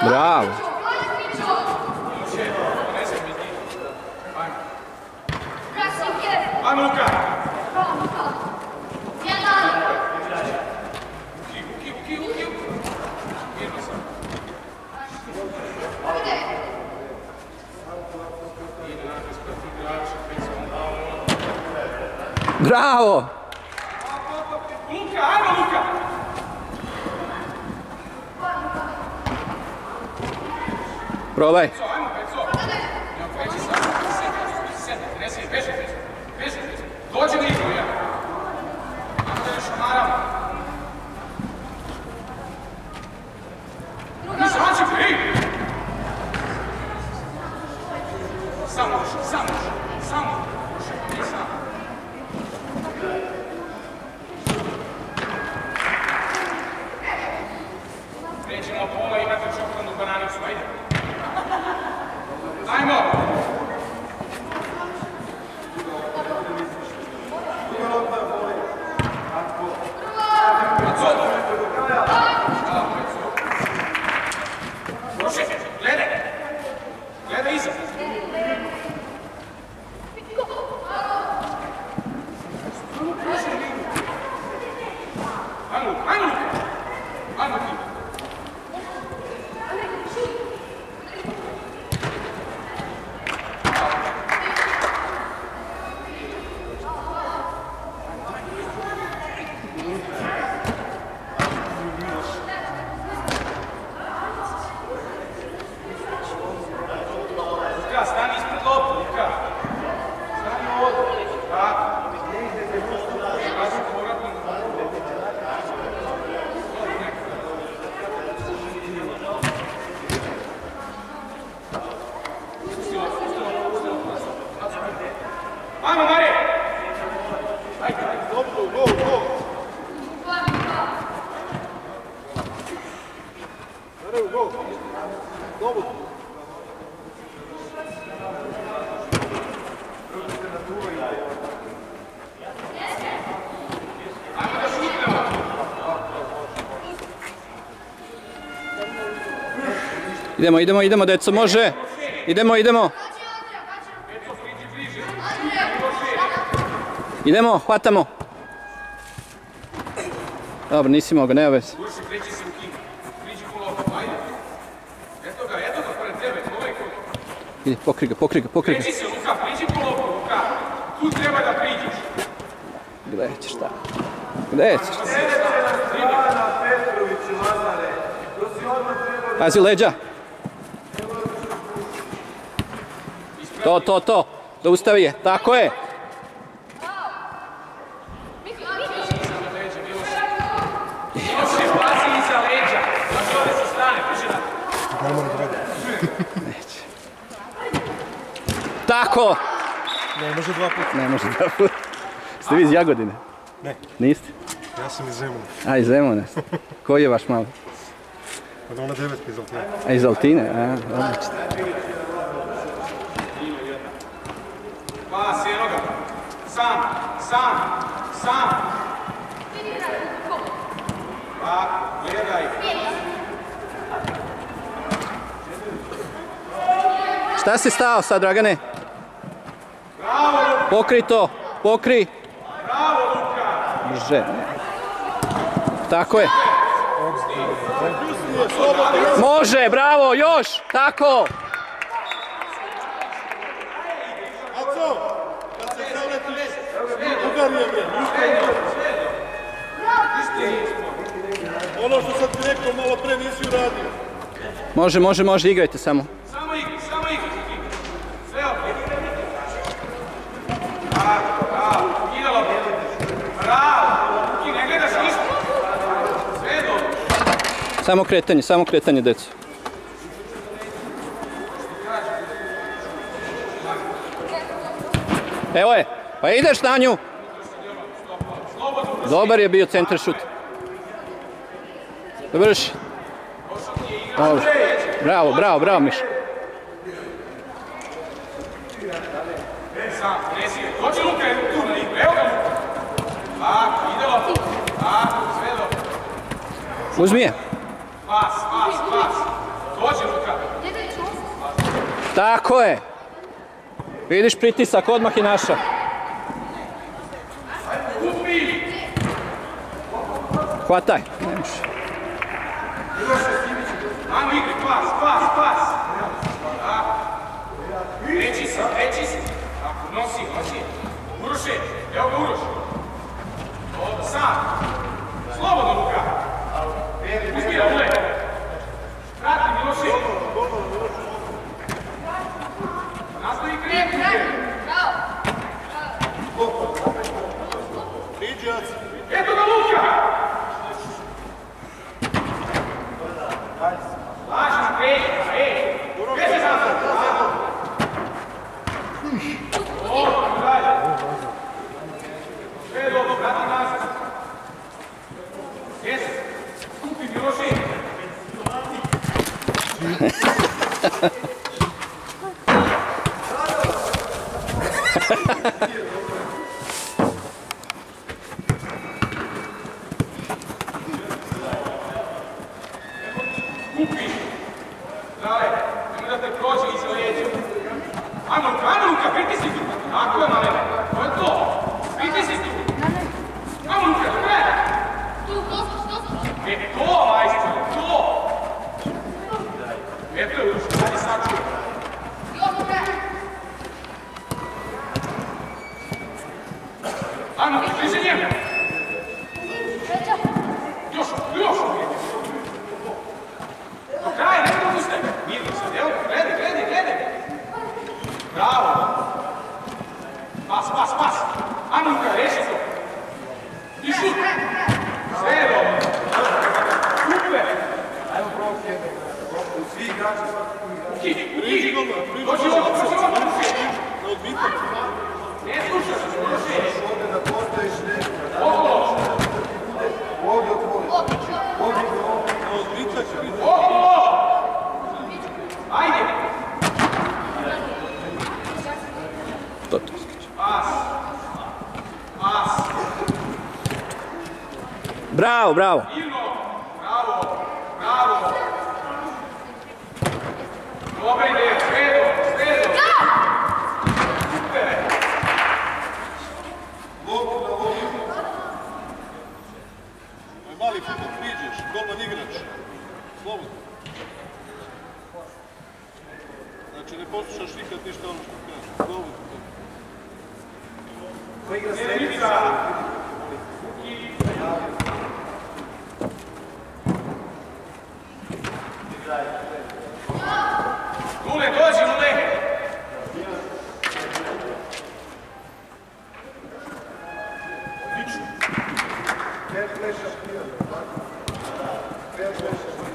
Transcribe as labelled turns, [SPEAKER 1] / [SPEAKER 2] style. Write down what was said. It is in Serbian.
[SPEAKER 1] Bravo.
[SPEAKER 2] Ajmo, Luka!
[SPEAKER 1] Bravo!
[SPEAKER 2] Luka, ajmo, Luka!
[SPEAKER 1] Probaj.
[SPEAKER 2] Dođi na igru, ja. Ajmo da još šamaramo. Izađi, ej! Samo uši, samo uši, samo uši, i samo. Pređemo pola, imate čokolanu bananicu, ajde. Ajmo! Gledaj iza. Ajmo ti. Stani ispred loptu, Luka. Stani ovdje. Tako. Kaži povratno. Ajmo, Marije! Ajde, loptu, go! Marije, go! Slobodno.
[SPEAKER 1] Idemo, deco, može. Idemo. Idemo, hvatamo. Dobro, nisi mogao, nema veze.
[SPEAKER 2] Priđi se u kinu. Priđi po loptu, ajde. Eto ga, pored tebe, ovaj kod.
[SPEAKER 1] Ide, pokri ga.
[SPEAKER 2] Priđi se, Luka, priđi po loptu, Luka. Tu treba da priđiš.
[SPEAKER 1] Gdje ćeš šta? Gdje ćeš? Pazi leđa. To. Zaustavi je, tako je.
[SPEAKER 2] Miloše, pazi iza leđa. Znači ovdje sa strane, piše na.
[SPEAKER 1] Neće. Tako!
[SPEAKER 3] Ne može dva puta.
[SPEAKER 1] Ste vi iz Jagodine?
[SPEAKER 3] Ne.
[SPEAKER 1] Niste?
[SPEAKER 3] Ja sam iz Zemuna.
[SPEAKER 1] A, iz Zemuna. Koji je vaš malo?
[SPEAKER 3] Od ona 9 iz Altine.
[SPEAKER 1] A, iz Altine? A, odlično.
[SPEAKER 2] Pas, eno ga. Sam. Pa, gledaj.
[SPEAKER 1] Šta si stao sad, Dragane?
[SPEAKER 2] Bravo, Luka.
[SPEAKER 1] Pokri to, pokri.
[SPEAKER 2] Bravo, Luka.
[SPEAKER 1] Brže. Tako je. Može, bravo, još, tako.
[SPEAKER 3] Aco, kad se zaletiš, udarije me, ono što sam ti rekao malo pre nisi uradio.
[SPEAKER 1] Može, igrajte samo.
[SPEAKER 2] Samo igri. Sve opet. Bravo, idalo. Bravo, ti ne gledaš ništa. Sve je dobro.
[SPEAKER 1] Samo kretanje, deco. Evo je, pa ideš na nju. Dobar je bio centar šut. Dovrši. Bravo, Miš.
[SPEAKER 2] Dođi Luka, tu na igru, evo ga Luka. Tako, ide lopta. Tako, sve dobro.
[SPEAKER 1] Uzmi je.
[SPEAKER 2] Pas. Dođi, Luka.
[SPEAKER 1] Tako je. Vidiš pritisak, odmah i naša.
[SPEAKER 2] Kupi.
[SPEAKER 1] Hvataj. Nemoš.
[SPEAKER 2] Ajmo igri, pas. Reći si. Tako, nosi. Uroše, evo ga Uroš. Ovo, sam. Slobodno, Luka. Uzmi ga, Ule. Prati, Miloše. Nastavi kreti. Eto ga, Luka. Lažno kreti, gdje se nazad? Ovo, dalje. Sve dobro, prati nazad. Gdje se? Kupi, Miloše. Kupi. Dale, nemoj da te prođe iza leđa. Ajmo, Luka, pritisni tu. Tako je, Malene. To je to. Pritisni tu. Ajmo, Luka, do kraja. To, majstore, to. Eto je, Uroš, daj sačuj. Ajmo, bliže njemu. Još. Do kraja, ne propuste. Mirno sad, evo, gledaj. Bravo. Pas. Ajmo, Luka, reši to. I šut. Sve je dobro. Super. Ajmo, profi. Svi igrači svakako igrači. Dođi ovo. Ne slušaš, Uroše.
[SPEAKER 3] Ovdje da postojiš ne.
[SPEAKER 2] Okolo.
[SPEAKER 3] Ovdje otvori. Odbitak će biti.
[SPEAKER 2] Okolo. Ajde.
[SPEAKER 1] To skače.
[SPEAKER 2] Pas.
[SPEAKER 1] Bravo.
[SPEAKER 2] Mirno. Bravo. Dobra ideja, sredo. Super.
[SPEAKER 3] Loptu na lovu. Mali futbol, priđeš, golman igrač. Slobodno. Znači, ne poslušaš nikad ništa ono što kaže. Slobodno.
[SPEAKER 2] Lule, dođi, Lule!
[SPEAKER 3] Pet flešaš, 5 flešaš.